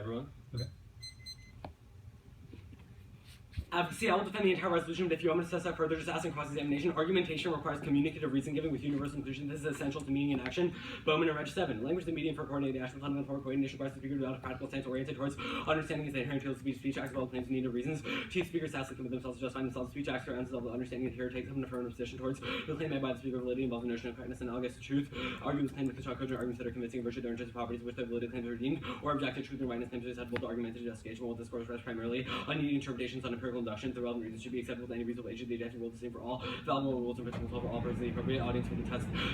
everyone. Okay. Advocacy, I will defend the entire resolution, but if you want me to assess that further, just asking cross-examination. Argumentation requires communicative reason giving with universal inclusion. This is essential to meaning and action. Bowman and Reg 7. Language is the medium for coordinated action. Fundamental for coordination requires the speaker to develop a practical stance oriented towards understanding is the inherent to speech. Speech acts well claims and needed reasons. Chief speakers task to commit themselves to justifying themselves. Speech acts for ends of understanding and here takes up an affirmative position towards the claim made by the speaker validity involves the notion of correctness and analogous to truth. Argue with claim with construct cogent arguments that are convincing virtue their intrinsic properties which their validity claims are redeemed, or object to truth and rightness claims are acceptable to argumentative justification while discourse rests primarily on needing interpretations on empirical induction. The relevant reasons should be acceptable to any reasonable age of the objective rule the same for all. Valuable rules and principles for all persons in the appropriate audience for the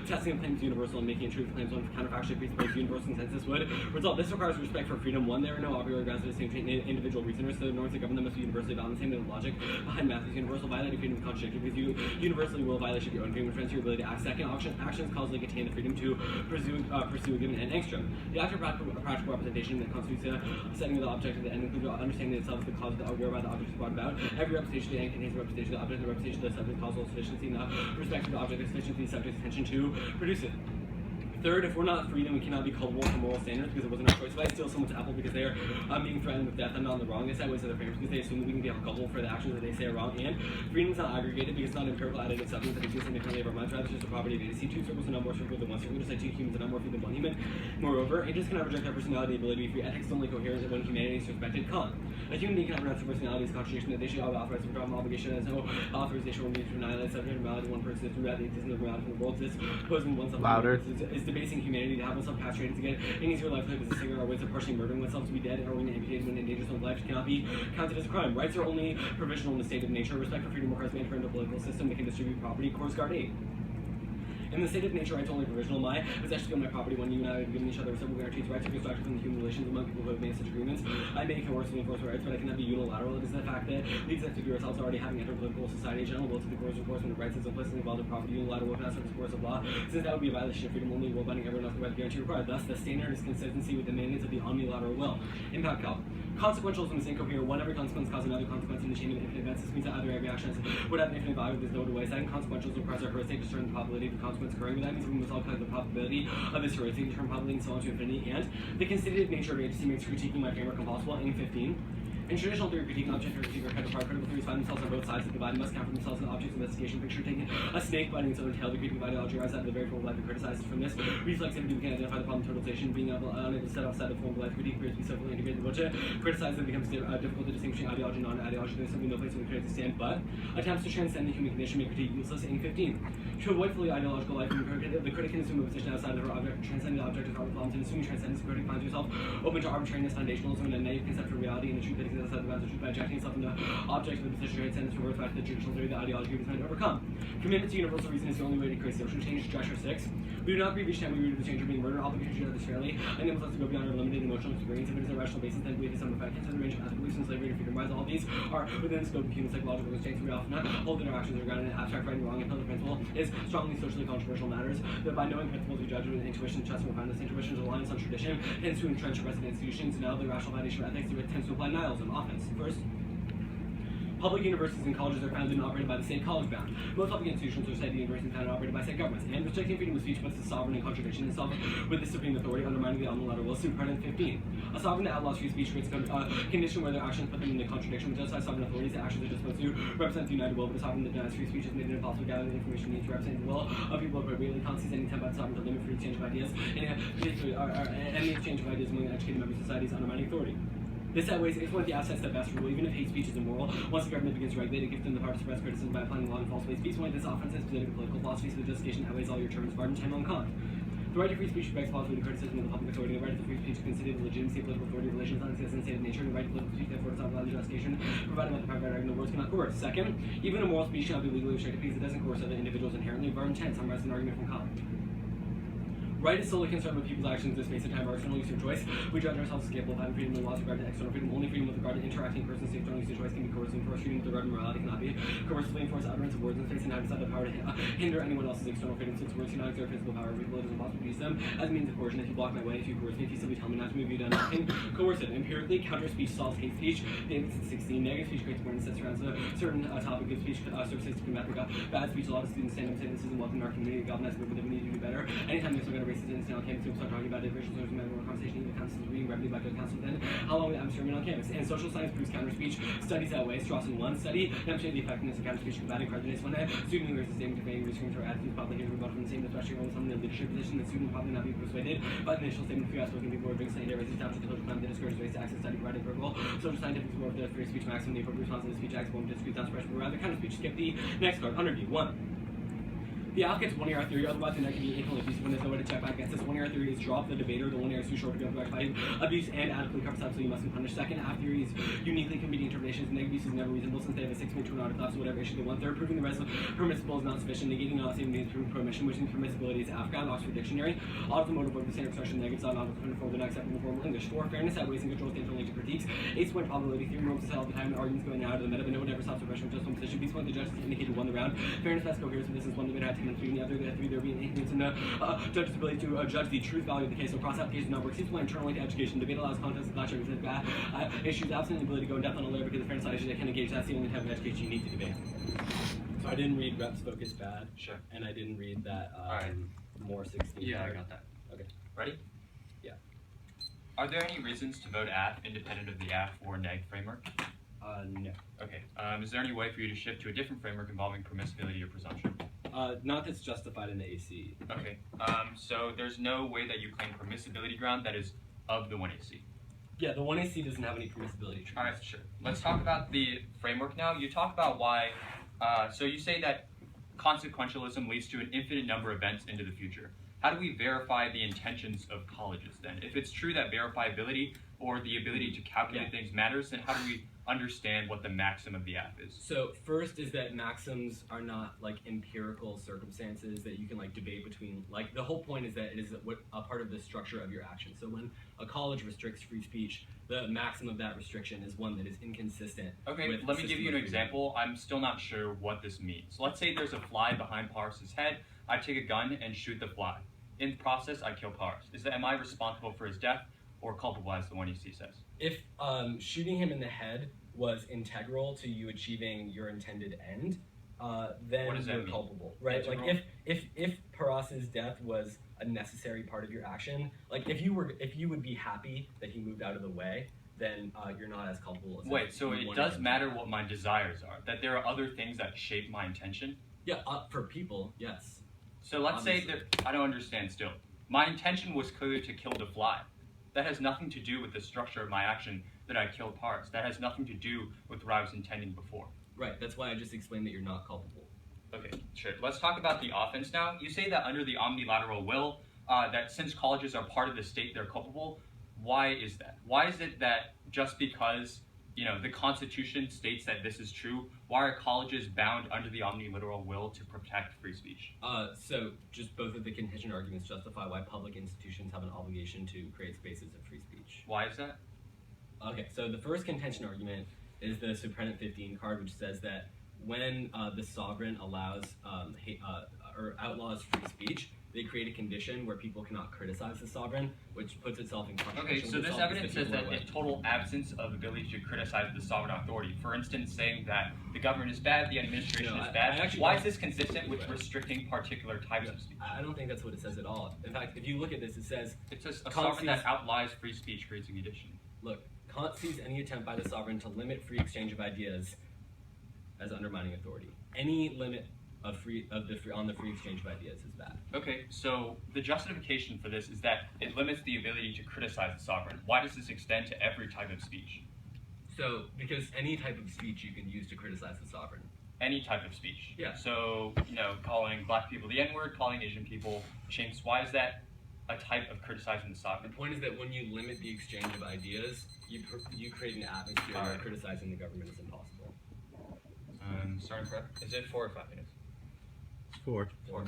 testing of claims universal and making truth claims on counterfactually presuppose universal consensus would result. This requires respect for freedom. One, there are no arbitrary grounds for distinction in individual reasoners, so the norms that govern them must be universally valid. Same with the logic behind math is universal. Violating freedom is contradictory because you universally will violate your own freedom, which prevents your ability to act. Second, actions causally contain the freedom to pursue a given end. Angstrom. The act of practical representation that constitutes a setting of the object of the end includes understanding itself as the cause of the whereby the object is brought about. Every representation of the end contains a representation of the object. The representation of the subject causal sufficiency, not respect to the object, the sufficiency of the subject's attention to produce it. Third, if we're not free, then we cannot be culpable for moral standards because it wasn't our choice. If I steal someone's apple because they are being threatened with death, I'm not in the wrong. This sideways other frames because they assume that we can be culpable for the actions that they say are wrong. And freedom is not aggregated because it's not empirical additive substance that exists independently of our minds. Rather, it's just a property of A. See, two circles are not more circular than one circle, just like two humans are not more free than one human. Moreover, agents cannot reject their personality, ability to be free. Ethics is only coherent when humanity is respected. Kant. A human being cannot renounce their personality as a contradiction that they should all be authorized to withdraw from obligation as no authorization or means to annihilate subject morality. One person is throughout the existence of morality from the world. This posing oneself is debasing humanity to have oneself castrated to get an easier livelihood as a singer or ways of partially murdering oneself to be dead or when amputated when endangers one's life cannot be counted as a crime. Rights are only provisional in the state of nature. Respect for freedom requires man for a political system that can distribute property. Coast Guard 8. In the state of nature, rights are only provisional. My possession of my property when you and I have given each other several guarantees. Rights are constructed from the human relations among people who have made such agreements. I may coercively enforce my rights, but I cannot be unilateral. It is the fact that leads us to view ourselves already having entered political society. General will to the coercive enforcement of rights is implicitly involved in property. Unilateral will pass under the course of law, since that would be a violation of freedom only will binding everyone else by the guarantee required. Thus, the standard is consistency with the mandates of the omnilateral will. Impact calc. Consequentialism is incoherent. One every consequence causes another consequence in the chain of infinite events. This means that either every action would have an infinite value if there's no other way. Second, consequentialism requires our heuristic to determine the probability of the consequence occurring. But that means we must all calculate the probability of this heuristic, determine probability and so on to infinity. And the constitutive nature of agency makes critiquing my framework impossible. In 15. In traditional theory, critique, object, or critique are kind of hard. Critical theories find themselves on both sides of the divide and must count for themselves in the object's investigation picture. Taking a snake biting its own tail, the critique of ideology arises out of the very form of life and criticizes from this reflexivity we can identify the problem totalization, being unable to set outside the form of life. Critique appears to be so fully integrated with it. Criticize it becomes difficult to distinguish ideology and non-ideology. There's simply no place for the critic to stand, but attempts to transcend the human condition make critique useless. In 15. To avoid fully ideological life, the critic can assume a position outside of her object, transcending the object of our problems, and assuming transcendence, the critic finds herself open to arbitrariness, foundationalism, and a naive concept of reality and the truth that exists outside the bounds of truth by injecting itself into objects of the position transcendence reverts back to the traditional theory that ideology is meant to overcome. Commitment to universal reason is the only way to create social change. Drescher 6. We do not grieve each time we read of the change of being murdered. Obligation to do this fairly enables us to go beyond our limited emotional experience. If it is a rational basis, then we have some effect. Hence, the range of ethical beliefs and slavery and freedom rise. All these are within the scope of human psychological exchange. We often hold that our actions are grounded in abstract right and wrong, and the principle is strongly socially controversial matters. That by knowing principles, we judge with intuition, trust, and refinement. This intuition's reliance on tradition tends to entrench precedent institutions. Now, the rational foundation of ethics tends to apply nihilism. Offense. First. Public universities and colleges are founded and operated by the state college bound. Most public institutions are state universities founded and operated by state governments. And restricting freedom of speech puts the sovereign in contradiction itself with the supreme authority, undermining the omnilateral will. Precedent 15. A sovereign that outlaws free speech creates a condition where their actions put them into contradiction with justified sovereign authorities. The actions are just supposed to represent the united will, but a sovereign that denies free speech has made it impossible to gather the information needed to represent the will of people appropriately. Kant sees any attempt by the sovereign to limit free exchange of ideas, and any exchange of ideas among educated members of society is undermining authority. This outweighs if one of the assets that best rule, even if hate speech is immoral. Once the government begins to regulate it, gives them the power to suppress criticism by applying law in false ways. Speech point this offense is political philosophy, so the justification outweighs all your terms. Barton 10 on Kant. The right to free speech begs plausibility to criticism of the public authority. The right to free speech to consider the legitimacy of political authority relations not exist in the state of nature. The right to political speech therefore does not allow the justification, provided by the private argument, the words cannot coerce. Second, even a moral speech cannot be legally restricted because it doesn't coerce other individuals inherently. Barton 10 summarizes an argument from Kant. Right is solely concerned with people's actions in the space and time of external use of choice. We judge ourselves as capable of having freedom in laws regard to external freedom. Only freedom with regard to interacting persons to external use of choice can be coercively enforced. Freedom with regard to morality cannot be coercively enforced. Utterance of words in space and time has the power to hinder anyone else's external freedom. Since words cannot exert physical power, it is impossible to use them as a means of coercion. If you block my way, if you coerce me, if you simply tell me not to move, you do nothing coercive. Empirically, counter speech solves hate speech. Davidson 16. Negative speech creates awareness that surrounds a certain topic of speech. Services to combat the bad speech. A lot of students stand up and say this isn't welcome in our community. Galvanize movement that we need to do better. Anytime there's some kind of races and on campus, people start talking about it, racial social member conversation, even councils reading revenue by the council, then how long the atmosphere remain on campus. And social science proves counter speech. Studies that way. Strawson 1 study demonstrated the effectiveness of counter speech combating prejudice when a student who is the same conveying restraint or attitudes probably hears rebuttal from the same, especially when someone in a leadership position, the student probably not be persuaded by the initial statement of few outspoken people who are being slated, racist, established the cultural climate that discourages race access, study, providing verbal, social scientific support for the free speech maximum, the appropriate response to the speech acts, won't dispute, not suppression, but rather counter speech. Skip the next card. Underview 1. The allocate's one-year theory, otherwise the neck can be equally abusive when there's no way to check back against this. One-year theory is drop the debater, the one-year is too short to go back fighting. Abuse and adequately covers up, so you must be punished. Second, half theory is uniquely competing interpretations. Neg abuse is never reasonable since they have a 6.2 order class, so whatever issue they want. Third, proving the rest of permissible is not sufficient. Negating not same means proving permission, which means permissibility is Afghan, Oxford Dictionary. Automotive book, the same expression, negative, not conform to not acceptable formal English. 4, fairness, outweighs and controls the only to critiques. 8 point probability theory, norms to all the time, and arguments going out of the meta, but no one ever stops suppression with just one position. B point, the judges indicated won the round. Fairness, that's coherence, but this is one debater had 10 and 3, and the other, there being ignorance in the judge's ability to judge the truth value of the case. So cross-application not works. Useful internally to education. Debate allows contests of lecture issues absent the ability to go in depth on a layer because the fairness issues that can engage. That's the only type of education you need to debate. So I didn't read reps focus bad. Sure. And I didn't read that right. more 16. Yeah, I got that. Okay. Ready? Yeah. Are there any reasons to vote AF independent of the AF or neg framework? No. Okay. Is there any way for you to shift to a different framework involving permissibility or presumption? Not that's justified in the AC. Okay. So there's no way that you claim permissibility ground that is of the 1AC. Yeah, the 1AC doesn't have any permissibility treatment. All right, sure. Let's talk about the framework now. You talk about why. So you say that consequentialism leads to an infinite number of events into the future. How do we verify the intentions of colleges then? If it's true that verifiability or the ability to calculate things matters, then how do we understand what the maxim of the app is? So first is that maxims are not like empirical circumstances that you can like debate between. Like the whole point is that it is a part of the structure of your action. So when a college restricts free speech, the maxim of that restriction is one that is inconsistent. Okay, with let me give you an example. I'm still not sure what this means. Let's say there's a fly behind Pars's head. I take a gun and shoot the fly. In the process, I kill Pars. Am I responsible for his death or culpable as the 1EC says? If shooting him in the head was integral to you achieving your intended end, then you're culpable, right? Integral? Like if Paras's death was a necessary part of your action, like if you would be happy that he moved out of the way, then you're not as culpable as. Wait, so it does matter what my desires are, that there are other things that shape my intention? Yeah, for people, yes. So let's say that, I don't understand still. My intention was clearly to kill the fly. That has nothing to do with the structure of my action that I killed Pars. That has nothing to do with what I was intending before. Right, that's why I just explained that you're not culpable. Okay, sure. Let's talk about the offense now. You say that under the omnilateral will, that since colleges are part of the state, they're culpable. Why is that? Why is it that just because the Constitution states that this is true, why are colleges bound under the omniliteral will to protect free speech? So just both of the contingent arguments justify why public institutions have an obligation to create spaces of free speech. Why is that? Okay, so the first contention argument is the Suprenant 15 card, which says that when the sovereign allows or outlaws free speech, they create a condition where people cannot criticize the sovereign, which puts itself in contradiction. Okay, so this evidence says that in total absence of ability to criticize the sovereign authority, for instance, saying that the government is bad, the administration is bad, why is this consistent with restricting particular types of speech? I don't think that's what it says at all. In fact, if you look at this, it says a sovereign that outlies free speech creates a condition. Look, Kant sees any attempt by the sovereign to limit free exchange of ideas as undermining authority. Any limit on the free exchange of ideas is bad. Okay, so the justification for this is that it limits the ability to criticize the sovereign. Why does this extend to every type of speech? So, because any type of speech you can use to criticize the sovereign. Any type of speech? Yeah. So, calling black people the N-word, calling Asian people chimps, why is that a type of criticizing the sovereign? The point is that when you limit the exchange of ideas, you create an atmosphere where criticizing the government is impossible. Starting forever? Is it 4 or 5 minutes? 4. 4.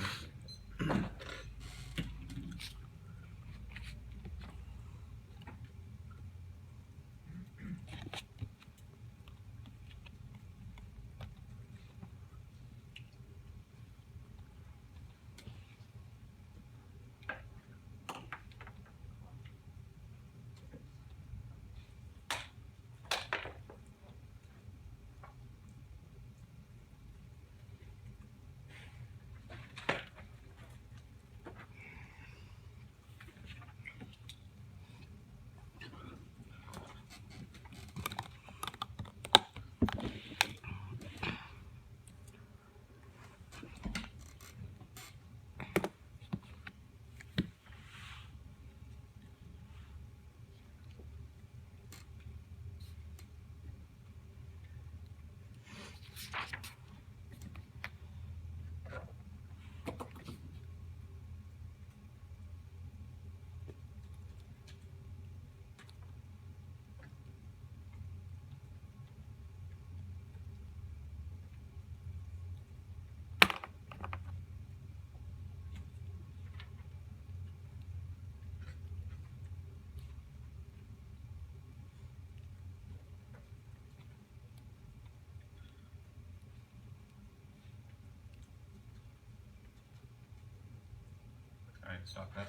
Alright, stop that.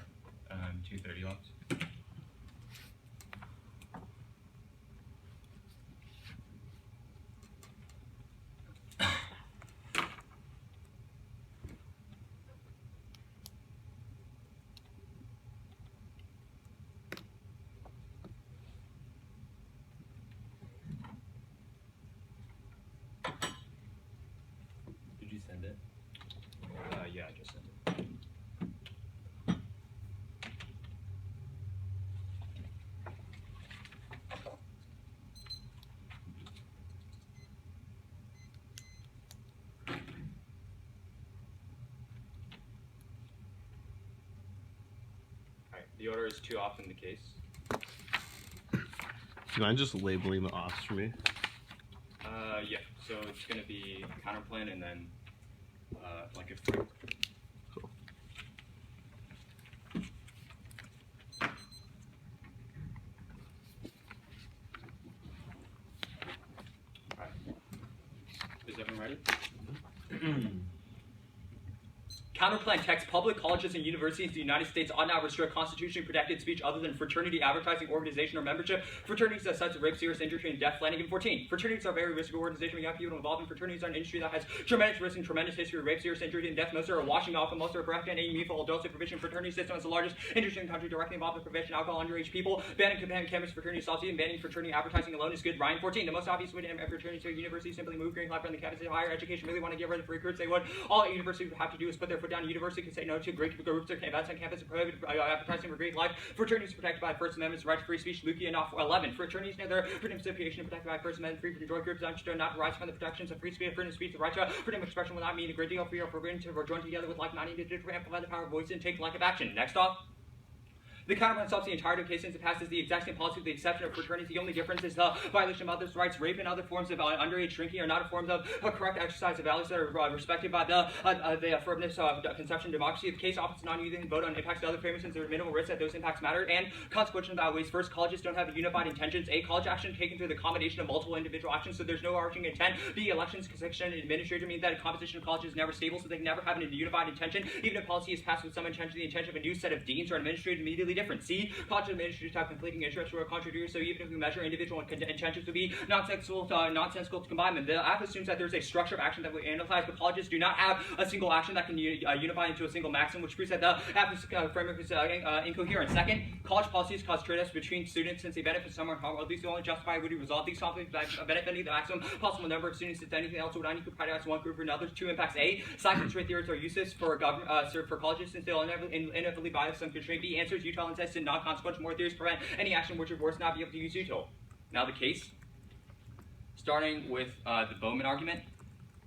2:30 left. Did you send it? Yeah, I just sent it. Alright, the order is too often the case. Do you mind just labeling the offs for me? Yeah, so it's going to be counterplan and then like a frame. Cool. Alright. Is everyone ready? Counterplan text, public colleges and universities in the United States ought not restrict constitutionally protected speech other than fraternity, advertising, organization, or membership. Fraternities are sites of rape, serious injury, and death. Flanagan 14. Fraternities are very risky organization with young people involved in fraternities are an industry that has tremendous risk and tremendous history of rape, serious injury, and death. Most are washing off, and most are correct and aiming for adult supervision. Fraternity system is the largest industry in the country directly involved in prevention of alcohol underage people. Banning campus fraternity assaults and banning fraternity advertising alone is good. Ryan 14. The most obvious way to end fraternities to universities simply move green light from the campus to higher education. Really want to get rid of the recruits. They would. All universities would have to do is put their foot down. University can say no to great groups or events on campus and prohibit advertising for great life. Fraternities protected by First Amendment's right to free speech. Lucian 11. Fraternities near their freedom of association protected by First Amendment free from joint groups understood not to rise from the protections of free speech. Freedom of speech, the right to freedom of expression will not mean a great deal for you or forbidden to join together with like-minded individuals to amplify the power of voice and take collective action. Next off. The counterplan solves the entirety of cases and passes the exact same policy with the exception of fraternities. The only difference is the violation of others' rights. Rape and other forms of underage drinking are not a form of a correct exercise of values that are respected by the affirmative conception of democracy. If the case offers non-using vote on impacts to other framers since there are minimal risk that those impacts matter, and consequential ways. First, colleges don't have unified intentions. A, college action taken through the combination of multiple individual actions, so there's no overarching intent. B, elections, section, and administrator mean that a composition of colleges is never stable, so they can never have a unified intention. Even if policy is passed with some intention, the intention of a new set of deans or administrators is immediately different. C, college administrators have conflicting interests or contradictory, so even if we measure individual intentions to be nonsensical to combine them. The app assumes that there's a structure of action that we analyze, but colleges do not have a single action that can unify into a single maxim, which proves that the app framework is incoherent. Second, college policies cause trade-offs between students since they benefit some or harm, or at least they only justify would resolve these conflicts by benefiting the maximum possible number of students. If anything else would unequally prioritize one group or another. Two impacts. A, cycles rate theories are useless for for colleges since they'll inevitably bias some constraint. B, answers Util insists in non-consequential more theories prevent any action which would worse not be able to use Util. Now the case, starting with the Bowman argument.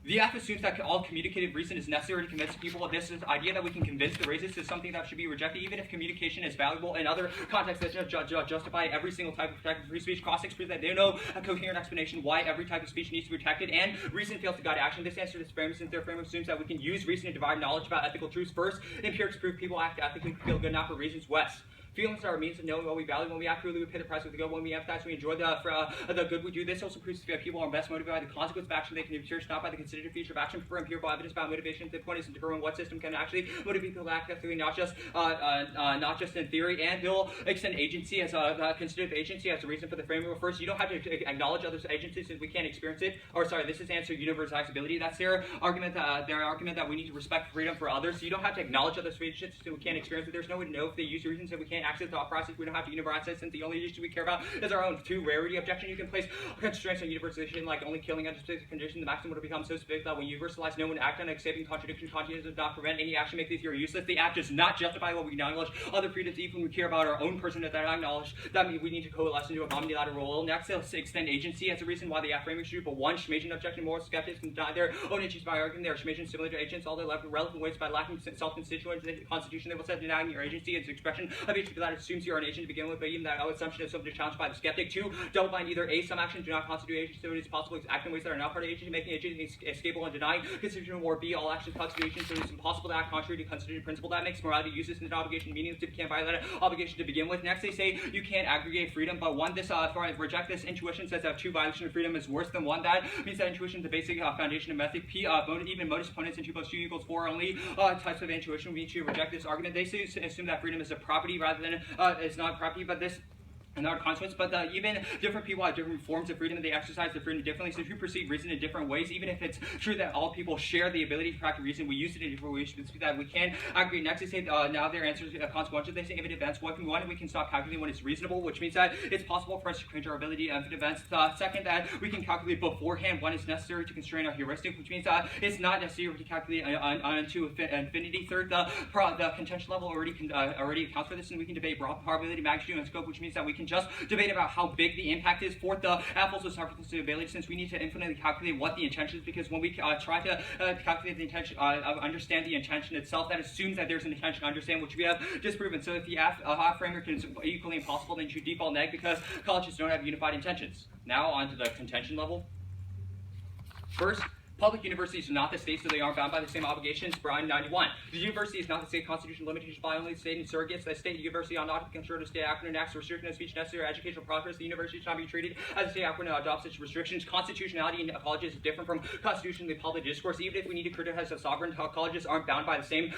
The app assumes that all communicative reason is necessary to convince people of this. This idea that we can convince the racist is something that should be rejected, even if communication is valuable in other contexts that justify every single type of protected free speech. Cross-examination proves that they know a coherent explanation why every type of speech needs to be protected, and reason fails to guide action. This answer to this framework, since their framework assumes that we can use reason to derive knowledge about ethical truths. First, empirics prove people act ethically, feel good not for reasons. West. Feelings are a means of knowing what we value. When we act truly, we pay the price with the good. When we empathize, we enjoy the good we do. This also proves that people are best motivated by the consequence of action they can research, not by the considered feature of action. For empirical evidence about motivation, the point is to determine what system can actually motivate people to act ethically, not just in theory. And they'll extend agency as a constitutive agency as a reason for the framework. First, you don't have to acknowledge others' agency since we can't experience it. Or sorry, this is answer universalizability. That's their argument. Their argument that we need to respect freedom for others. So you don't have to acknowledge others' agency since we can't experience it. There's no way to know if they use reasons that we can't access the thought process. We don't have to universalize since the only issue we care about is our own. Two, rarity objection. You can place constraints on universalization like only killing under specific conditions. The maximum would become so specific that when you universalize, no one act on escaping contradiction. Continues does not prevent any action. Make the theory useless. The act does not justify what we acknowledge. Other freedoms, even when we care about our own person that I acknowledge. That means we need to coalesce into a omnilateral role. Next, they'll extend agency as a reason why the act framework should. But one, Schmajian objection. Moral skeptics can deny their own issues by arguing they are Schmajian similar to agents. All their relevant weights by lacking self-constituent in the Constitution. They will say denying your agency is expression of its because that assumes you're an agent to begin with, but even that assumption is something challenged by the skeptic. 2, don't find either A, some actions do not constitute agency, so it is possible to act in ways that are not part of agency, making agency escapable and denying constitutional, or B, all actions constitute agency, so it is impossible to act contrary to constitutional principle. That makes morality useless and an obligation meaningless if you can't violate an obligation to begin with. Next, they say you can't aggregate freedom, but 1, this reject this intuition says that 2, violation of freedom is worse than 1. That means that intuition is the basic foundation of method. P, even modus ponens and 2 + 2 = 4 only types of intuition. We need to reject this argument. They say, assume that freedom is a property rather than it's not property, but this and not consequence, but even different people have different forms of freedom and they exercise their freedom differently. So if you perceive reason in different ways, even if it's true that all people share the ability to practice reason, we use it in different ways that we can agree. Next, they say now their answer is consequential. They say if it events, one, we can stop calculating when it's reasonable, which means that it's possible for us to change our ability of events. Second, that we can calculate beforehand when it's necessary to constrain our heuristic, which means that it's not necessary to calculate onto infinity. Third, the contention level already accounts for this, and we can debate probability, magnitude, and scope, which means that we can just debate about how big the impact is. Fourth, the apples with surface ability, since we need to infinitely calculate what the intention is, because when we try to calculate the intention, understand the intention itself, that assumes that there's an intention to understand, which we have disproven. So if the framework is equally impossible, then you should default neg, because colleges don't have unified intentions. Now on to the contention level. First, public universities are not the state, so they aren't bound by the same obligations. Brian 91. The university is not the state. Constitutional limitations by only the state and surrogates. The state university ought not to consider the state acronym acts restriction of speech necessary educational progress. The university should not be treated as a state acronym adopts such restrictions. Constitutionality in colleges is different from constitutionally public discourse. Even if we need to criticize the sovereign, colleges aren't bound by the same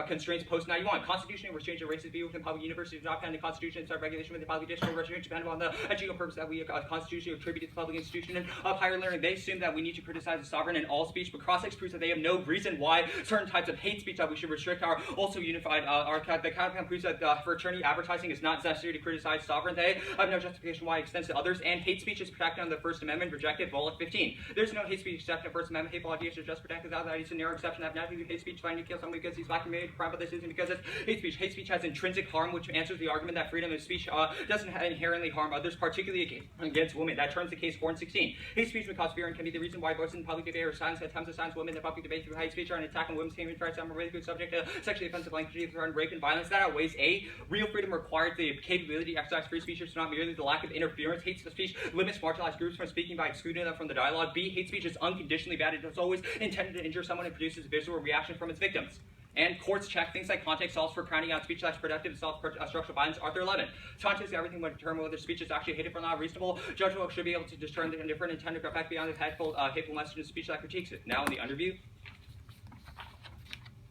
constraints post 91. Constitutionally restraints of races be within public universities not found in the Constitution and regulation within public discourse. Restrictions depend on the educational purpose that we constitutionally attribute to the public institution and of higher learning. They assume that we need to criticize the sovereign in all speech, but cross proves that they have no reason why certain types of hate speech that we should restrict are also unified. The Kant proves that fraternity advertising is not necessary to criticize sovereign. They have no justification why it extends to others, and hate speech is protected under the First Amendment, rejected, Volok 15. There's no hate speech except in the First Amendment. Hateful ideas are just protected without that. It's a narrow exception that naturally hate speech trying to kill someone because he's black and made crime, but this isn't because it's hate speech. Hate speech has intrinsic harm, which answers the argument that freedom of speech doesn't inherently harm others, particularly against women. That turns the case 4 and 16. Hate speech may cause fear and can be the reason why voices in public debate or silence attempts to silence women in public debate through hate speech are an attack on women's human rights and really good subject to sexually offensive language, threat, rape, and violence. That outweighs A. Real freedom requires the capability to exercise free speech, not merely the lack of interference. Hate speech limits marginalized groups from speaking by excluding them from the dialogue. B. Hate speech is unconditionally bad. It's always intended to injure someone and produces a visual reaction from its victims. And courts check things like context solves for crowning out speech that's productive and self-structural violence. Arthur 11. Context everything would determine whether speech is actually hated or not reasonable. Judgment should be able to discern the indifferent intended effect beyond the hateful message of speech that critiques it. Now in the underview.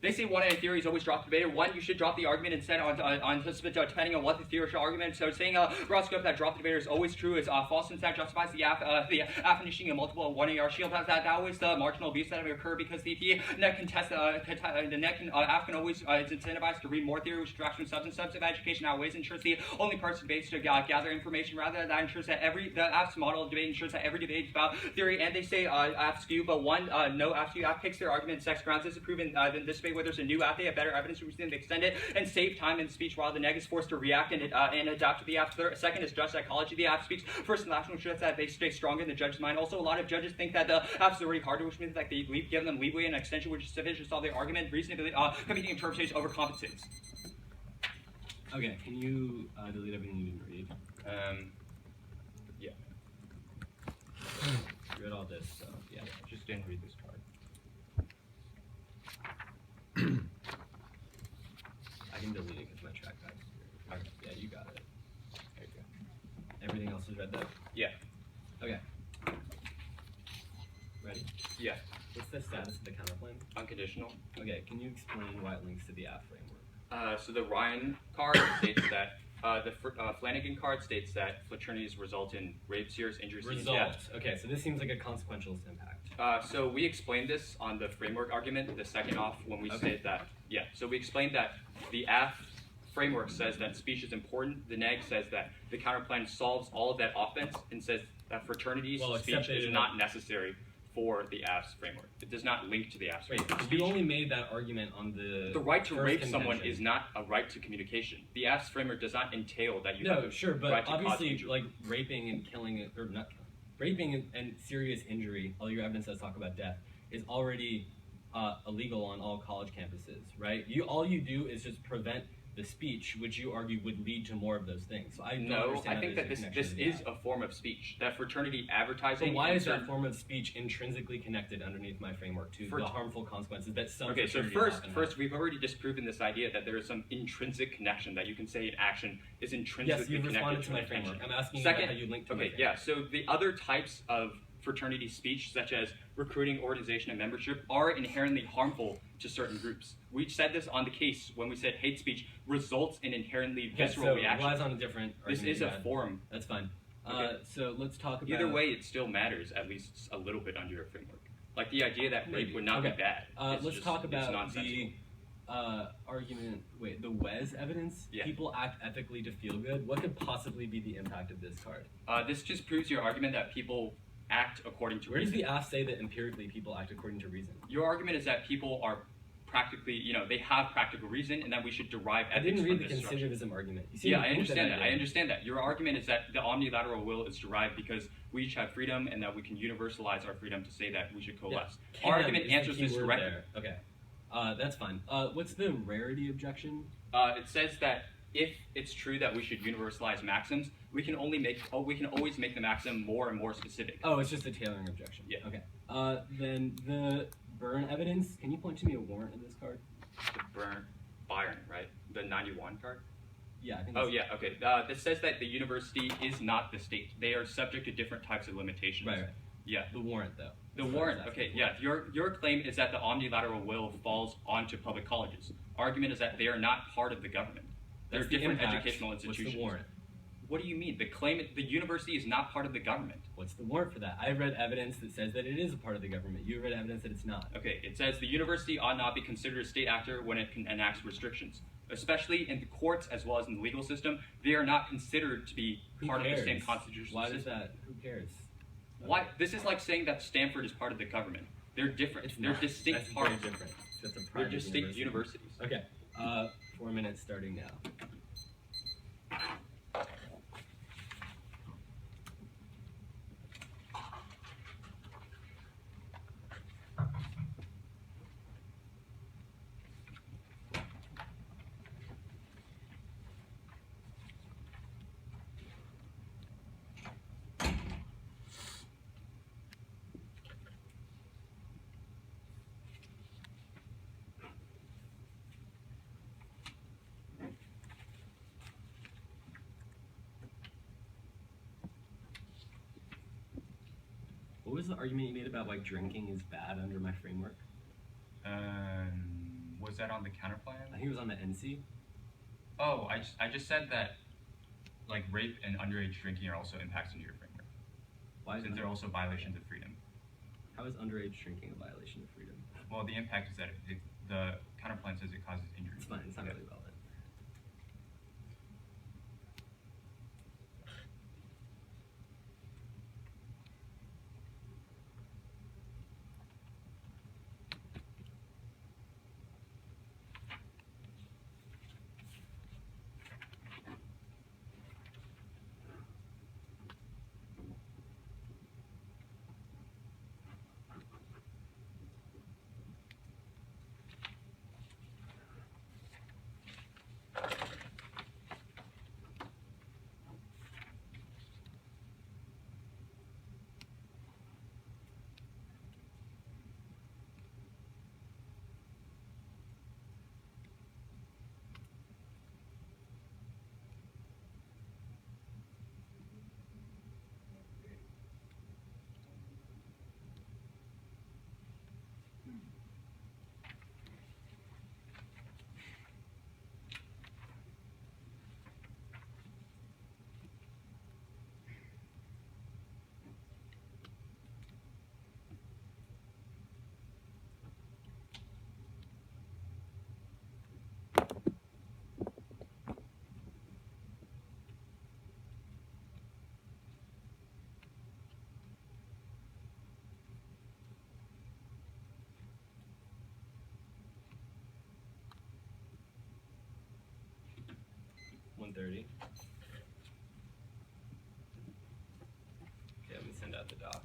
They say one in a theory is always drop the debater. One, you should drop the argument instead depending on what the theoretical argument. So saying broad scope that drop the debater is always true is false, since that justifies the affirmation of multiple 1 AR shield. That always the marginal abuse that may occur because the net contest the net can always is incentivized to read more theory, which attracts from substance of education outweighs ensures the only parts of debates to gather information. Rather, that ensures that the AF's model of debate ensures that every debate is about theory. And they say AF skew, but one no AF skew. AF picks their argument in sex grounds. This is proven in this debate where there's a new AF, they have better evidence to extend it and save time in speech while the neg is forced to react and adapt to the AF. Second is just psychology. The AF speaks first and last, which shows that they stay stronger in the judge's mind. Also, a lot of judges think that the AF is already harder, which means that they give them leeway and extension, which is sufficient to solve their argument. Reasonability, competing interpretation overcompensates. Okay, can you delete everything you didn't read? Yeah. You read all this, so yeah. Just didn't read this card. I can delete it because my trackpad's here. Okay. Yeah, you got it. There you go. Everything else is read though? Yeah. Okay. Ready? Yeah. What's the status of the counterclaim? Unconditional. Okay, can you explain why it links to the AF framework? So the Ryan card states that the Flanagan card states that fraternities result in rape, serious injuries, and death. Okay, so this seems like a consequentialist impact. So we explained this on the framework argument, the second off, when we state that. Yeah. So we explained that the AF framework says that speech is important. The neg says that the counterplan solves all of that offense and says that fraternities speech is not necessary for the AF's framework. It does not link to the AF's framework. You only made that argument on the right to rape someone is not a right to communication. The AF's framework does not entail that you have a sure, but right to obviously, like raping and killing it, or not killing, raping and serious injury, all your evidence does talk about death, is already illegal on all college campuses, right? All you do is just prevent the speech, which you argue would lead to more of those things. So I don't No, understand I think that there's a this connection to is that. a form of speech. That fraternity advertising. So why and is that certain- form of speech intrinsically connected underneath my framework to the harmful consequences that some Okay, so fraternities often first, have? we've already disproven this idea that there is some intrinsic connection that you can say an action is intrinsically Yes, you've connected responded to my an intention. framework. I'm asking you Second, about how you link to my okay, framework. yeah. So the other types of fraternity speech, such as recruiting, organization, and membership, are inherently harmful to certain groups. We said this on the case when we said hate speech results in inherently visceral so reactions. relies on a different This argument is you a had. form. That's fine. Okay. So let's talk about... Either way, it still matters, at least a little bit under your framework. Like the idea that rape would not be bad. Let's talk it's about nonsensical. the argument... Wait, the Wes evidence? Yeah. People act ethically to feel good. What could possibly be the impact of this card? This just proves your argument that people act according to Where does reason. the AF say that empirically people act according to reason? Your argument is that people are practically, they have practical reason, and that we should derive I ethics didn't from read the this structure. conservatism argument. You seem Yeah, to I think understand that. I I did. understand that. Your argument is that the omnilateral will is derived because we each have freedom, and that we can universalize our freedom to say that we should coalesce. Can Our argument is the answers key this word directly. there. Okay. That's fine. What's the rarity objection? It says that if it's true that we should universalize maxims, we can always make the maxim more and more specific. Oh, it's just a tailoring objection. Yeah. Okay. Then the burn evidence. Can you point to me a warrant in this card? The Byron, right? The 91 card? Yeah, I think. Oh, yeah, okay. This says that the university is not the state. They are subject to different types of limitations. Right. Yeah. The warrant, though. The That's what I warrant, was asking okay, for. yeah. Your claim is that the omnilateral will falls onto public colleges. Argument is that they are not part of the government. They're That's the different impact. educational institutions. What's the warrant? What do you mean? The university is not part of the government. What's the warrant for that? I read evidence that says that it is a part of the government. You read evidence that it's not. Okay, it says the university ought not be considered a state actor when it enacts restrictions. Especially in the courts as well as in the legal system, they are not considered to be Who part cares? of the same constitutional Why system. does that? Who cares? Why? This is like saying that Stanford is part of the government. They're different. It's They're not. distinct That's parts. very different. That's a They're private distinct university. universities. Okay. 4 minutes starting now. What was the argument you made about why drinking is bad under my framework? Was that on the counterplan? I think it was on the NC. Oh, I just said that, like, rape and underage drinking are also impacts into your framework, Why is since they're also violations of freedom. How is underage drinking a violation of freedom? Well, the impact is that the counterplan says it causes injury. It's fine. It's not really relevant. $130. Yeah, let me send out the doc.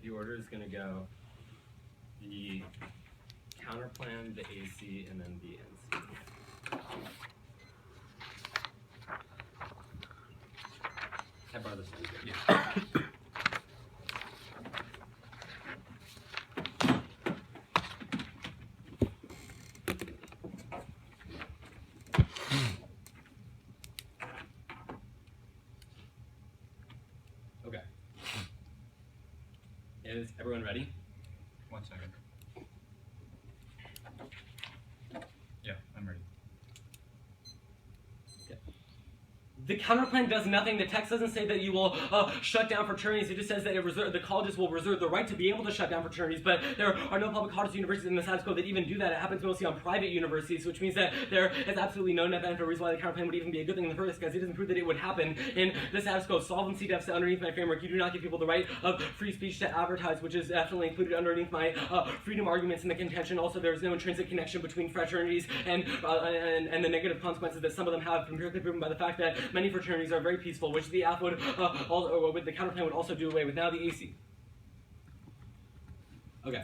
the order is going to go the counterplan, the AC, and then the NC. I borrow this one. Yeah. Okay. Is everyone ready? 1 second. Yeah, I'm ready. The counterplan does nothing. The text doesn't say that you will shut down fraternities. It just says that the colleges will reserve the right to be able to shut down fraternities, but there are no public colleges or universities in the status quo that even do that. It happens mostly on private universities, which means that there is absolutely no net benefit or reason why the counterplan would even be a good thing in the first place, because it doesn't prove that it would happen in the status quo. Solvency deficit underneath my framework. You do not give people the right of free speech to advertise, which is definitely included underneath my freedom arguments in the contention. Also, there is no intrinsic connection between fraternities and the negative consequences that some of them have, empirically proven by the fact that many fraternities are very peaceful, which the AF would, the counterplan would also do away with. Now the AC. Okay.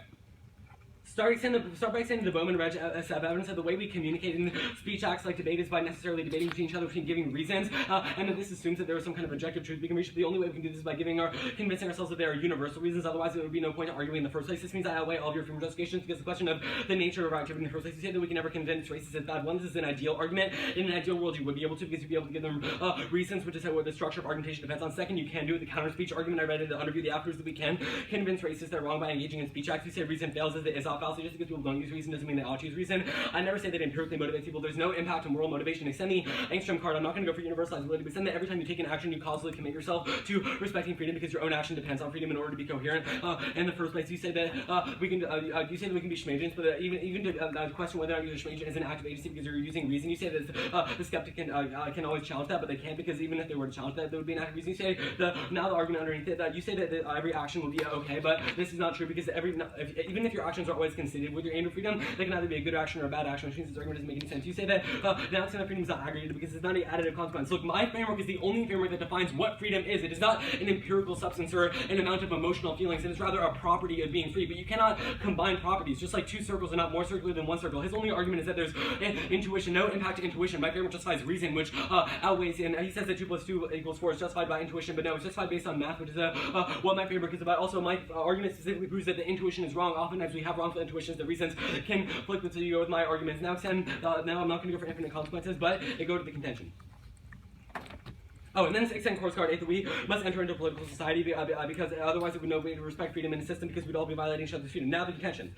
Start by extending the Bowman Reg evidence that the way we communicate in speech acts like debate is by necessarily debating between each other, between giving reasons, and that this assumes that there is some kind of objective truth we can reach. The only way we can do this is by convincing ourselves that there are universal reasons. Otherwise, there would be no point to arguing in the first place. This means I outweigh all of your affirmative justifications because the question of the nature of our activity in the first place. You say that we can never convince racists as bad. One, this is an ideal argument. In an ideal world, you would be able to, because you'd be able to give them reasons, which is what the structure of argumentation depends on. Second, you can do it. The counter speech argument I read in the underview, the afterwards, that we can convince racists they're wrong by engaging in speech acts. We say reason fails as the is-off fallacy. Just because people don't use reason doesn't mean they ought to use reason. I never say that empirically motivates people. There's no impact on moral motivation. Extend the Angstrom card. I'm not going to go for universalized validity, but extend that every time you take an action, you causally commit yourself to respecting freedom because your own action depends on freedom in order to be coherent. In the first place, you say that we can you say that we can be schmagents, but even to question whether or not you're a schmagent is an act of agency because you're using reason. You say that the skeptic can always challenge that, but they can't, because even if they were to challenge that, there would be an act of reason. You say now the argument underneath it that you say that every action will be okay, but this is not true because even if your actions are always considered with your aim of freedom, they can either be a good action or a bad action, which means this argument doesn't make any sense. You say that the announcement of freedom is not aggregated because it's not an additive consequence. Look, my framework is the only framework that defines what freedom is. It is not an empirical substance or an amount of emotional feelings. It is rather a property of being free. But you cannot combine properties. Just like two circles are not more circular than one circle. His only argument is that there's intuition, no impact to intuition. My framework justifies reason, which outweighs, and he says that 2 + 2 = 4 is justified by intuition, but no, it's justified based on math, which is what my framework is about. Also, my argument specifically proves that the intuition is wrong. Oftentimes we have wrongful intuitions. The reasons can conflict with you go with my arguments. Now now I'm not going to go for infinite consequences, but I go to the contention. Oh, and then extend course card 8 that we must enter into a political society because otherwise it would no way to respect freedom in the system because we'd all be violating each other's freedom. Now the contention.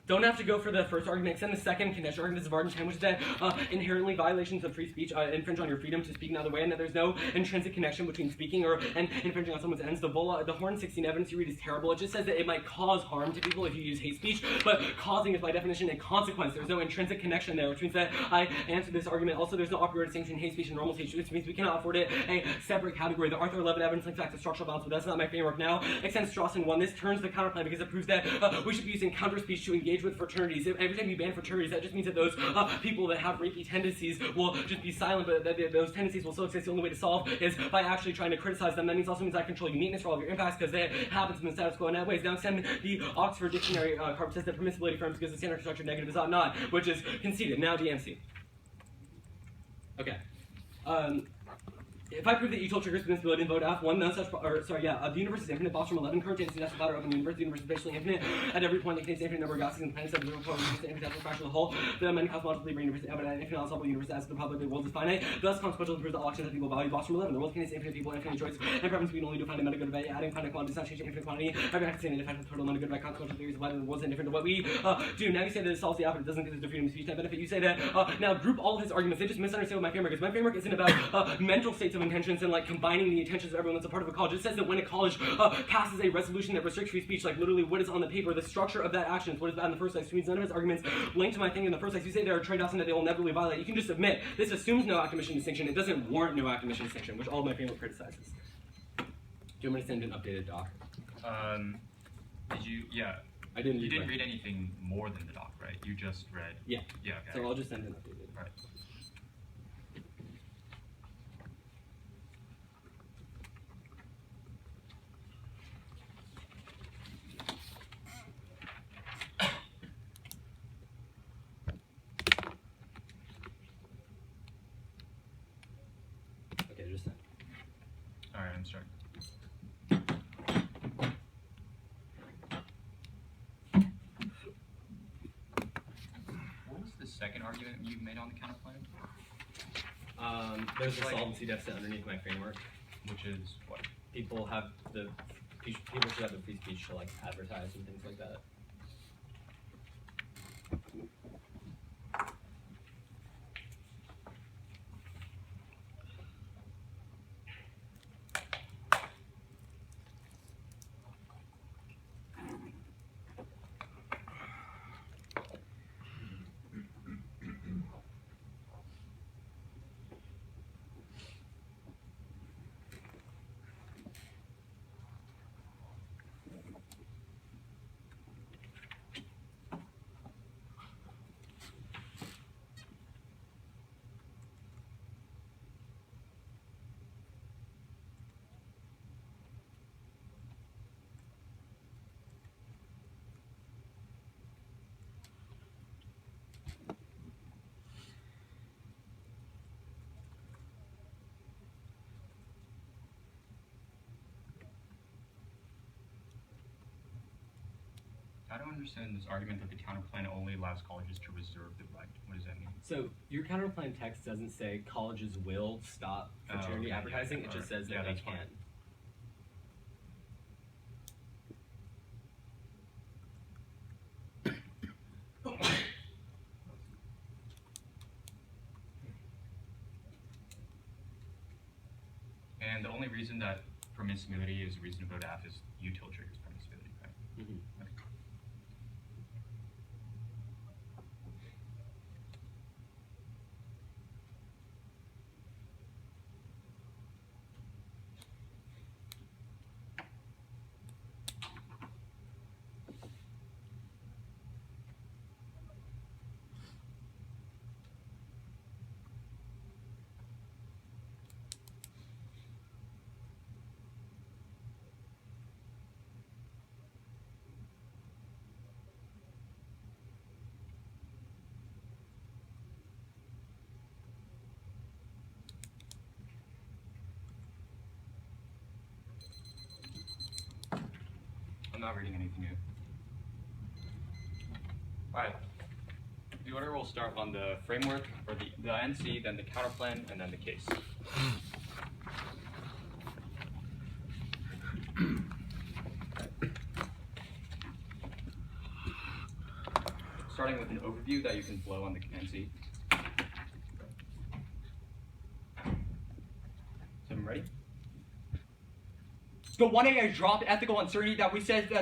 Don't have to go for the first argument. Extend the second contention argument of Varden 10, which is that inherently violations of free speech infringe on your freedom to speak in another way, and that there's no intrinsic connection between speaking and infringing on someone's ends. The Horn 16 evidence you read is terrible. It just says that it might cause harm to people if you use hate speech, but causing is by definition a consequence. There's no intrinsic connection there, which means that I answer this argument. Also, there's no a priori distinction in hate speech and normal speech, which means we cannot afford it a separate category. The Arthur 11 evidence links back to structural balance, but that's not my framework now. Extend Strawson 1. This turns the counterplan because it proves that we should be using counter speech to engage with fraternities. Every time you ban fraternities, that just means that those people that have rapey tendencies will just be silent, but that those tendencies will still exist. The only way to solve is by actually trying to criticize them. That means also means I control uniqueness for all of your impacts because that happens in the status quo in that ways. Now extend the Oxford Dictionary card says that permissibility affirms because the standard construction negative is not, which is conceded. Now DMC. Okay. If I prove that Util triggers permissibility and vote F1, none such, the universe is infinite. Boss from 11, current changes that's about open universe. The universe is basically infinite. At every point, it contains infinite number of galaxies and planets that are the infinite fraction of the whole. The many cosmologically brain universe, but an infinite ensemble universe as the probability of the world is finite. Thus, consequential proves the auctions that people value. Boss from 11, the world contains infinite people, infinite choice, and preference we can only define a meta good value. Adding finite quantity does not change infinite quantity. Every act is an effect of total amount of good by consequential theories of whether the world is indifferent to what we do. Now you say that it solves the opposite. It doesn't because there's freedom of speech net benefit. You say that now group all of his arguments. They just misunderstand what my framework is. My framework isn't about mental states of intentions and like combining the intentions of everyone that's a part of a college. It says that when a college passes a resolution that restricts free speech, like literally what is on the paper, the structure of that action is what is bad in the first place. Which means none of his arguments link to my thing in the first place. You say there are trade-offs and that they will never really violate. You can just admit this assumes no act omission distinction. It doesn't warrant no act omission distinction, which all of my framework criticizes. Do you want me to send an updated doc? Did you? Yeah. I didn't. You didn't read anything more than the doc, right? You just read. Yeah. Yeah. Okay. So I'll just send an updated. Right. All right, I'm starting. What was the second argument you made on the counterplan? There's a solvency deficit underneath my framework. Which is what? People should have the free speech to like advertise and things like that. I don't understand this argument that the counterplan only allows colleges to reserve the right. What does that mean? So your counterplan text doesn't say colleges will stop fraternity advertising. It just says that they can. And the only reason that permissibility is a reason to vote F is util triggers permissibility, right? Mm-hmm. Okay. I'm not reading anything new. Alright. The order will start on the framework, or the NC, then the counterplan, and then the case. Starting with an overview that you can blow on the NC. So I'm ready? The 1A dropped ethical uncertainty that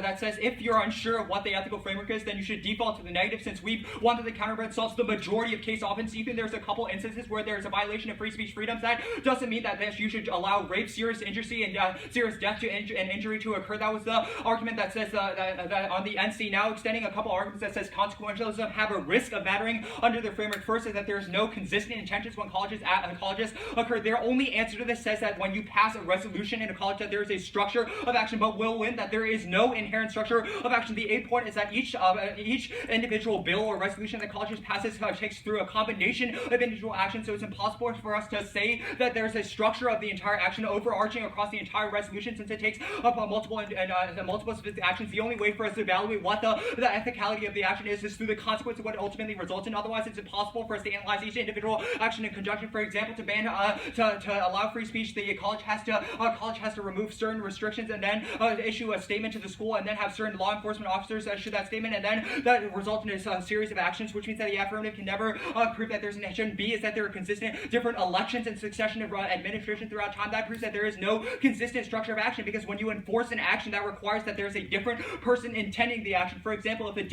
that says if you're unsure of what the ethical framework is, then you should default to the negative, since we've wanted the counterplan solves the majority of case offense. Even there's a couple instances where there's a violation of free speech freedoms. That doesn't mean that you should allow rape, serious injury, and serious death and injury to occur. That was the argument that says that on the NC. Now extending a couple arguments that says consequentialism have a risk of mattering under the framework. First is that there's no consistent intentions when colleges occur. Their only answer to this says that when you pass a resolution in a college that there is a structure of action, but will win that there is no inherent structure of action. The 8th point is that each individual bill or resolution that colleges passes takes through a combination of individual actions, so it's impossible for us to say that there's a structure of the entire action overarching across the entire resolution, since it takes up multiple specific actions. The only way for us to evaluate what the ethicality of the action is through the consequence of what it ultimately results in. Otherwise, it's impossible for us to analyze each individual action in conjunction. For example, to ban to allow free speech, the college has to remove certain restrictions and then issue a statement to the school, and then have certain law enforcement officers issue that statement, and then that result in a series of actions, which means that the affirmative can never prove that there's an action. B is that there are consistent different elections and succession of administration throughout time. That proves that there is no consistent structure of action, because when you enforce an action, that requires that there's a different person intending the action. For example, if the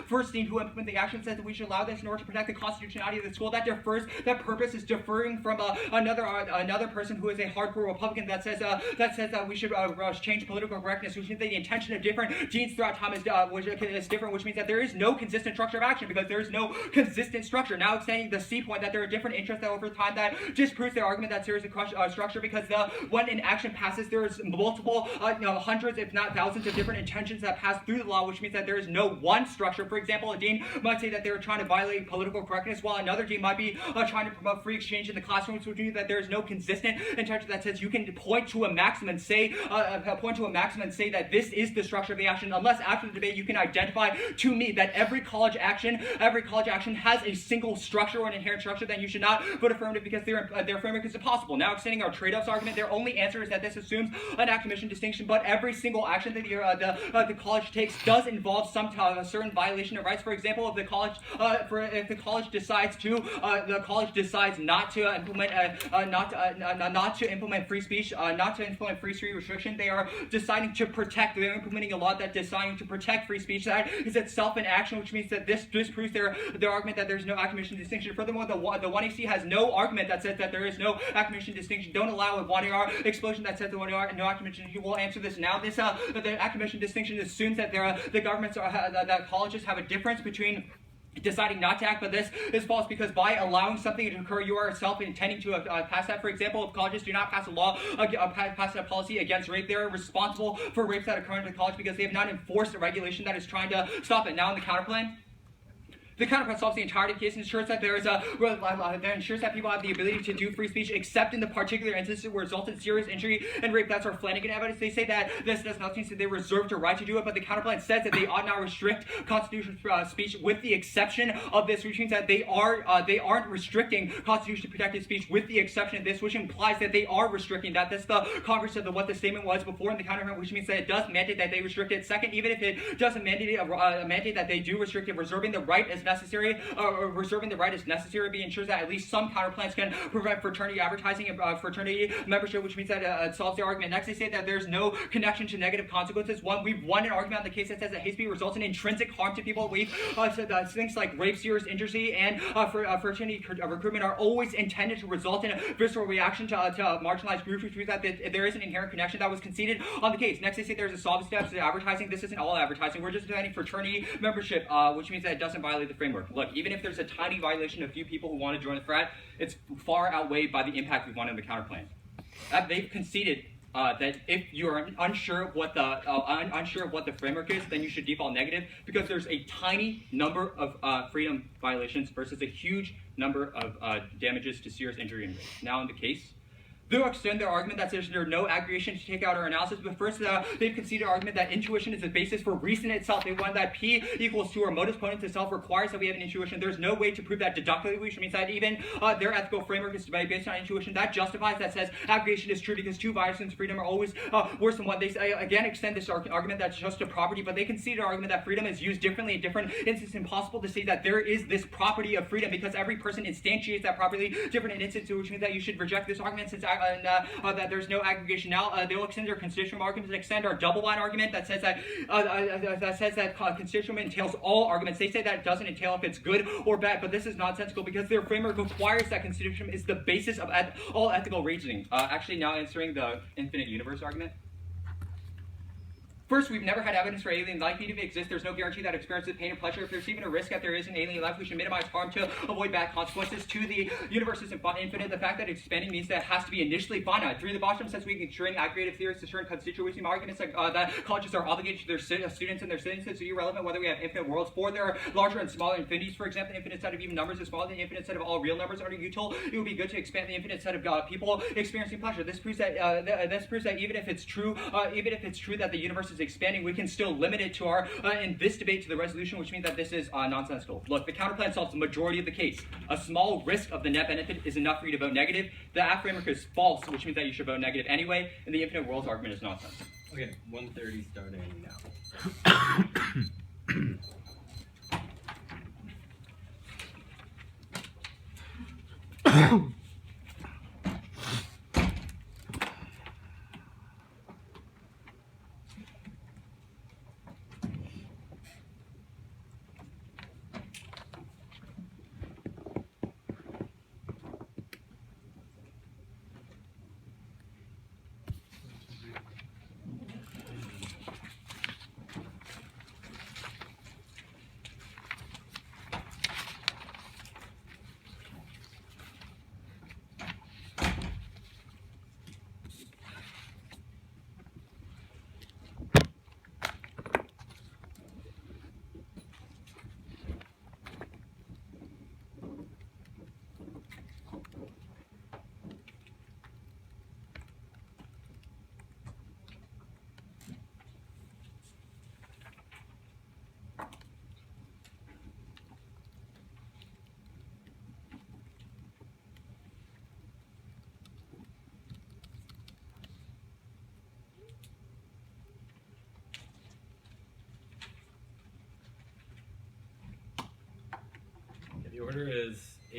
first dean who implemented the action says that we should allow this in order to protect the constitutionality of the school, that purpose is deferring from another person who is a hardcore Republican that says that we should should change political correctness, which means that the intention of different genes throughout time is different, which means that there is no consistent structure of action because there is no consistent structure. Now extending the C point that there are different interests that over time that disproves their argument that there is a structure because when an action passes, there is multiple, hundreds if not thousands of different intentions that pass through the law, which means that there is no one structure. For example, a dean might say that they're trying to violate political correctness, while another dean might be trying to promote free exchange in the classroom, which means that there is no consistent intention that says you can point to a maxim and say that this is the structure of the action, unless after the debate you can identify to me that every college action has a single structure or an inherent structure. Then you should not vote affirmative because their framework is impossible. Now extending our trade-offs argument, their only answer is that this assumes an act-omission distinction, but every single action that the college takes does involve some a certain violation of rights. For example, if the college decides not to implement free speech, not to implement free speech restriction, they are deciding to protect. They're implementing a law that deciding to protect free speech. That is itself an action, which means that this disproves their argument that there's no act-omission distinction. Furthermore, the 1AC has no argument that says that there is no act-omission distinction. Don't allow a 1AR explosion that says the 1AR no act-omission. You will answer this now. This the act-omission distinction assumes that the governments that colleges have a difference between deciding not to act, but this is false because by allowing something to occur, you are yourself intending to pass that. For example, if colleges do not pass a law, pass a policy against rape, they are responsible for rapes that occur in the college because they have not enforced a regulation that is trying to stop it. Now in the counterplan, the counterplan solves the entirety of the case and ensures that ensures that people have the ability to do free speech except in the particular instances where it results in serious injury and rape. That's our Flanagan evidence. They say that this does not mean that they reserve the right to do it, but the counterplan says that they ought not restrict constitutional speech with the exception of this, which means that they aren't restricting constitutionally protected speech with the exception of this, which implies that they are restricting that. That's the converse of what the statement was before in the counterplan, which means that it does mandate that they restrict it. Second, even if it doesn't mandate that they do restrict it, reserving the right as necessary, be ensures that at least some counterplans can prevent fraternity advertising and fraternity membership, which means that it solves the argument. Next, they say that there's no connection to negative consequences. We've won an argument on the case that says that hate speech results in intrinsic harm to people. We've said that things like rape, serious injury, and fraternity recruitment are always intended to result in a visceral reaction to marginalized groups, which means that there is an inherent connection that was conceded on the case. Next, they say there's a solve steps to advertising. This isn't all advertising. We're just defending fraternity membership, which means that it doesn't violate the framework. Look, even if there's a tiny violation of a few people who want to join the frat, it's far outweighed by the impact we've won in the counterplan. They've conceded that if you're unsure of what the framework is, then you should default negative because there's a tiny number of freedom violations versus a huge number of damages to serious injury and rape. Now in the case, they'll extend their argument that there's no aggregation to take out our analysis, but first they've conceded argument that intuition is the basis for reason itself. They want that P equals 2 or modus ponens itself requires that we have an intuition. There's no way to prove that deductively, which means that even their ethical framework is based on intuition. That justifies, that says aggregation is true because 2 violations of freedom are always worse than 1. They again extend this argument that's just a property, but they concede an argument that freedom is used differently in different instances. It's impossible to say that there is this property of freedom because every person instantiates that property different in instances, which means that you should reject this argument since that there's no aggregation. Now they'll extend their constitutional arguments and extend our double line argument that says that constitutional entails all arguments. They say that it doesn't entail if it's good or bad, but this is nonsensical because their framework requires that constitution is the basis of all ethical reasoning. Actually, now answering the infinite universe argument. First, we've never had evidence for alien life. Even if it exists, there's no guarantee that experiences pain and pleasure. If there's even a risk that there is an alien life, we should minimize harm to avoid bad consequences. 2, the universe is infinite. The fact that it's expanding means that it has to be initially finite. 3, the Bostrom says we can string aggregative theories to certain constituency arguments that colleges are obligated to their students and their citizens. It's irrelevant whether we have infinite worlds. 4, there are larger and smaller infinities. For example, the infinite set of even numbers is smaller than the infinite set of all real numbers. Under Util, it would be good to expand the infinite set of people experiencing pleasure. This proves that even if it's true that the universe is expanding, we can still limit it to our in this debate to the resolution, which means that this is nonsensical. Look, the counterplan solves the majority of the case. A small risk of the net benefit is enough for you to vote negative. The app framework is false, which means that you should vote negative anyway, and the infinite worlds argument is nonsense. Okay, 1:30 starting now.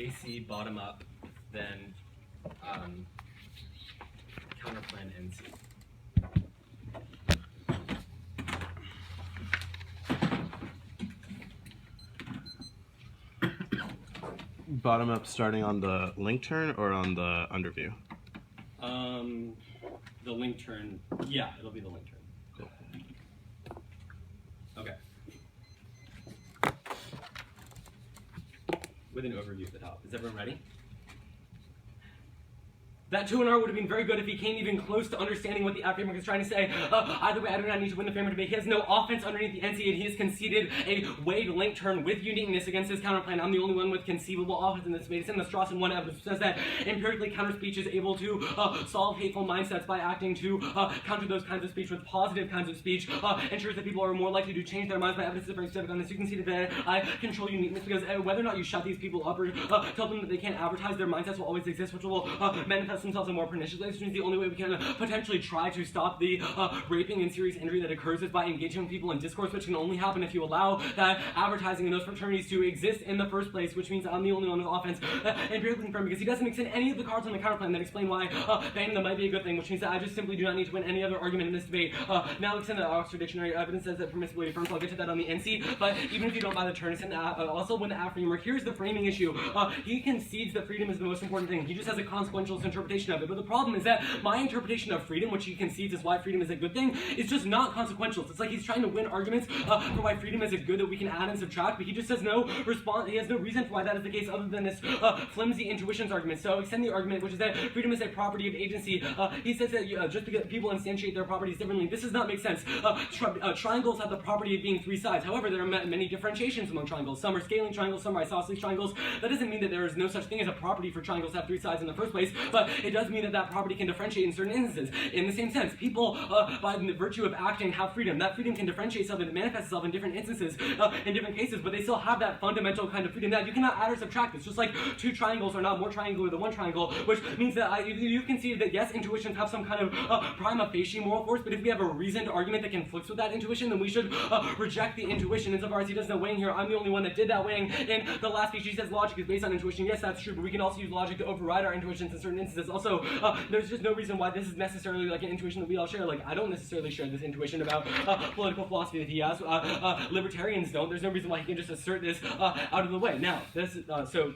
AC bottom up, then counterplan NC. Bottom up starting on the link turn or on the underview? The link turn. Yeah, it'll be the link turn. Cool. Okay. With an overview at the top. Is everyone ready? That 2-R would have been very good if he came even close to understanding what the app framework is trying to say. Either way, I do not need to win the framework debate. He has no offense underneath the NC, and he has conceded a weighed link turn with uniqueness against his counterplan. I'm the only one with conceivable offense in this debate. It's in the Strawson 1 evidence, which says that empirically counter speech is able to solve hateful mindsets by acting to counter those kinds of speech with positive kinds of speech, ensures that people are more likely to change their minds. My evidence is very specific on this. You can see that I control uniqueness because whether or not you shut these people up or tell them that they can't advertise, their mindsets will always exist, which will manifest themselves in more pernicious ways, which means the only way we can potentially try to stop the raping and serious injury that occurs is by engaging with people in discourse, which can only happen if you allow that advertising in those fraternities to exist in the first place, which means I'm the only one with offense. Empirically confirmed because he doesn't extend any of the cards on the counterplan that explain why banning them might be a good thing, which means that I just simply do not need to win any other argument in this debate. Now extend the Oxford Dictionary evidence says that permissibility affirms, so I'll get to that on the NC, but even if you don't buy the turn, it's in the also when the app framework, here's the framing issue. He concedes that freedom is the most important thing. He just has a consequential interpretation of it, but the problem is that my interpretation of freedom, which he concedes is why freedom is a good thing, is just not consequential. It's like he's trying to win arguments for why freedom is a good that we can add and subtract, but he just has no response. He has no reason for why that is the case other than this flimsy intuitions argument. So extend the argument, which is that freedom is a property of agency. He says that just because people instantiate their properties differently, this does not make sense. Triangles have the property of being three sides. However, there are many differentiations among triangles. Some are scaling triangles, some are isosceles triangles. That doesn't mean that there is no such thing as a property for triangles to have three sides in the first place, but it does mean that that property can differentiate in certain instances. In the same sense, people, by the virtue of acting, have freedom. That freedom can differentiate itself and manifest itself in different instances, in different cases, but they still have that fundamental kind of freedom that you cannot add or subtract. It's just like two triangles are not more triangular than one triangle, which means that you concede that yes, intuitions have some kind of prima facie moral force, but if we have a reasoned argument that conflicts with that intuition, then we should reject the intuition. Insofar as he does no weighing here, I'm the only one that did that weighing. In the last speech, he says logic is based on intuition. Yes, that's true, but we can also use logic to override our intuitions in certain instances. Also, there's just no reason why this is necessarily like an intuition that we all share. Like, I don't necessarily share this intuition about political philosophy that he has. Libertarians don't. There's no reason why he can just assert this out of the way. Now, this so.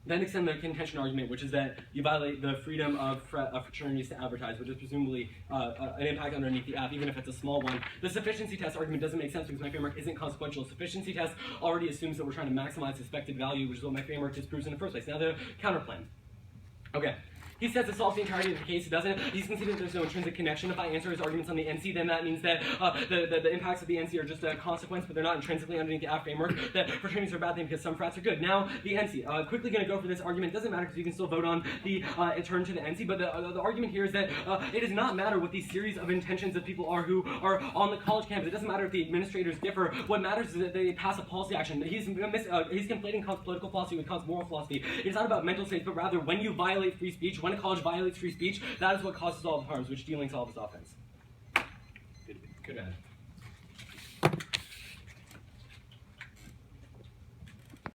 Then extend the contention argument, which is that you violate the freedom of fraternities to advertise, which is presumably an impact underneath the app, even if it's a small one. The sufficiency test argument doesn't make sense because my framework isn't consequential. Sufficiency test already assumes that we're trying to maximize suspected value, which is what my framework disproves in the first place. Now the counterplan. Okay. He says it solves the entirety of the case. It doesn't. He's considered there's no intrinsic connection. If I answer his arguments on the NC, then that means that the impacts of the NC are just a consequence, but they're not intrinsically underneath the app framework. That fraternities are a bad thing because some frats are good. Now, the NC. Quickly going to go for this argument. It doesn't matter because you can still vote on the turn to the NC, but the argument here is that it does not matter what these series of intentions of people are who are on the college campus. It doesn't matter if the administrators differ. What matters is that they pass a policy action. He's conflating Kant's political philosophy with Kant's moral philosophy. It's not about mental states, but rather when you violate free speech, when a college violates free speech, that is what causes all the harms, which delinks all of his offense. Good man.